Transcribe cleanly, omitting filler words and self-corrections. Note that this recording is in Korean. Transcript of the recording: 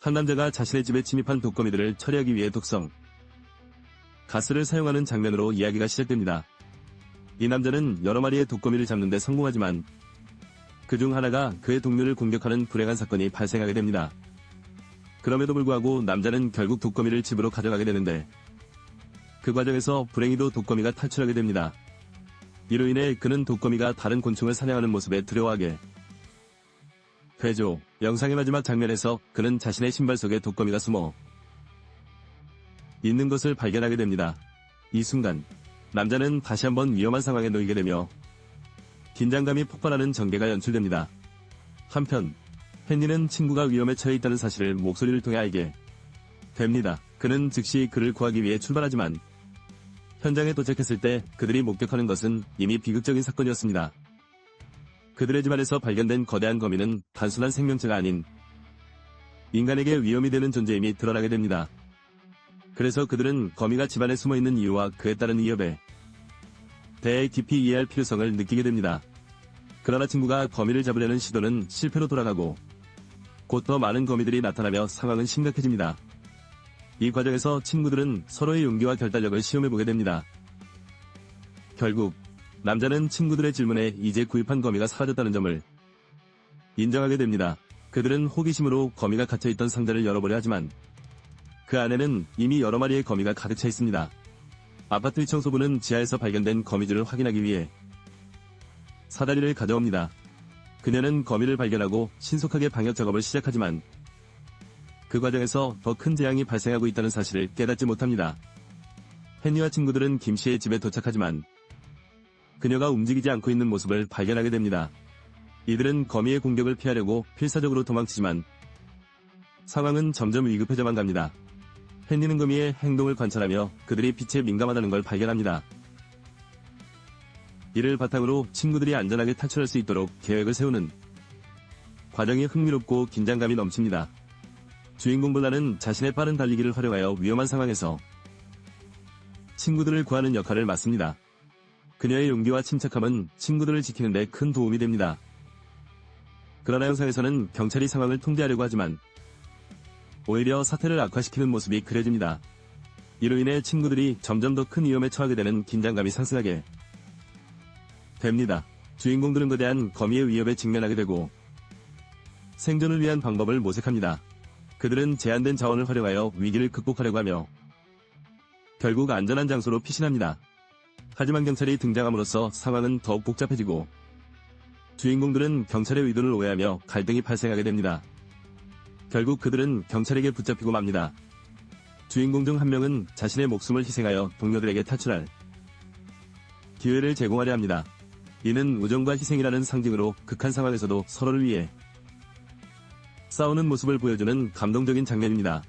한 남자가 자신의 집에 침입한 독거미들을 처리하기 위해 독성 가스를 사용하는 장면으로 이야기가 시작됩니다. 이 남자는 여러 마리의 독거미를 잡는 데 성공하지만 그중 하나가 그의 동료를 공격하는 불행한 사건이 발생하게 됩니다. 그럼에도 불구하고 남자는 결국 독거미를 집으로 가져가게 되는데 그 과정에서 불행히도 독거미가 탈출하게 됩니다. 이로 인해 그는 독거미가 다른 곤충을 사냥하는 모습에 두려워하게 되죠. 영상의 마지막 장면에서 그는 자신의 신발 속에 독거미가 숨어 있는 것을 발견하게 됩니다. 이 순간 남자는 다시 한번 위험한 상황에 놓이게 되며 긴장감이 폭발하는 전개가 연출됩니다. 한편 헨리는 친구가 위험에 처해 있다는 사실을 목소리를 통해 알게 됩니다. 그는 즉시 그를 구하기 위해 출발하지만 현장에 도착했을 때 그들이 목격하는 것은 이미 비극적인 사건이었습니다. 그들의 집안에서 발견된 거대한 거미는 단순한 생명체가 아닌 인간에게 위험이 되는 존재임이 드러나게 됩니다. 그래서 그들은 거미가 집안에 숨어있는 이유와 그에 따른 위협에 대해 깊이 이해할 필요성을 느끼게 됩니다. 그러나 친구가 거미를 잡으려는 시도는 실패로 돌아가고 곧 더 많은 거미들이 나타나며 상황은 심각해집니다. 이 과정에서 친구들은 서로의 용기와 결단력을 시험해보게 됩니다. 결국 남자는 친구들의 질문에 이제 구입한 거미가 사라졌다는 점을 인정하게 됩니다. 그들은 호기심으로 거미가 갇혀있던 상자를 열어보려 하지만 그 안에는 이미 여러 마리의 거미가 가득 차 있습니다. 아파트 청소부는 지하에서 발견된 거미줄을 확인하기 위해 사다리를 가져옵니다. 그녀는 거미를 발견하고 신속하게 방역 작업을 시작하지만 그 과정에서 더 큰 재앙이 발생하고 있다는 사실을 깨닫지 못합니다. 헨리와 친구들은 김 씨의 집에 도착하지만 그녀가 움직이지 않고 있는 모습을 발견하게 됩니다. 이들은 거미의 공격을 피하려고 필사적으로 도망치지만 상황은 점점 위급해져만 갑니다. 헨리는 거미의 행동을 관찰하며 그들이 빛에 민감하다는 걸 발견합니다. 이를 바탕으로 친구들이 안전하게 탈출할 수 있도록 계획을 세우는 과정이 흥미롭고 긴장감이 넘칩니다. 주인공 블라는 자신의 빠른 달리기를 활용하여 위험한 상황에서 친구들을 구하는 역할을 맡습니다. 그녀의 용기와 침착함은 친구들을 지키는 데 큰 도움이 됩니다. 그러나 영상에서는 경찰이 상황을 통제하려고 하지만 오히려 사태를 악화시키는 모습이 그려집니다. 이로 인해 친구들이 점점 더 큰 위험에 처하게 되는 긴장감이 상승하게 됩니다. 주인공들은 거대한 거미의 위협에 직면하게 되고 생존을 위한 방법을 모색합니다. 그들은 제한된 자원을 활용하여 위기를 극복하려고 하며 결국 안전한 장소로 피신합니다. 하지만 경찰이 등장함으로써 상황은 더욱 복잡해지고 주인공들은 경찰의 의도를 오해하며 갈등이 발생하게 됩니다. 결국 그들은 경찰에게 붙잡히고 맙니다. 주인공 중 한 명은 자신의 목숨을 희생하여 동료들에게 탈출할 기회를 제공하려 합니다. 이는 우정과 희생이라는 상징으로 극한 상황에서도 서로를 위해 싸우는 모습을 보여주는 감동적인 장면입니다.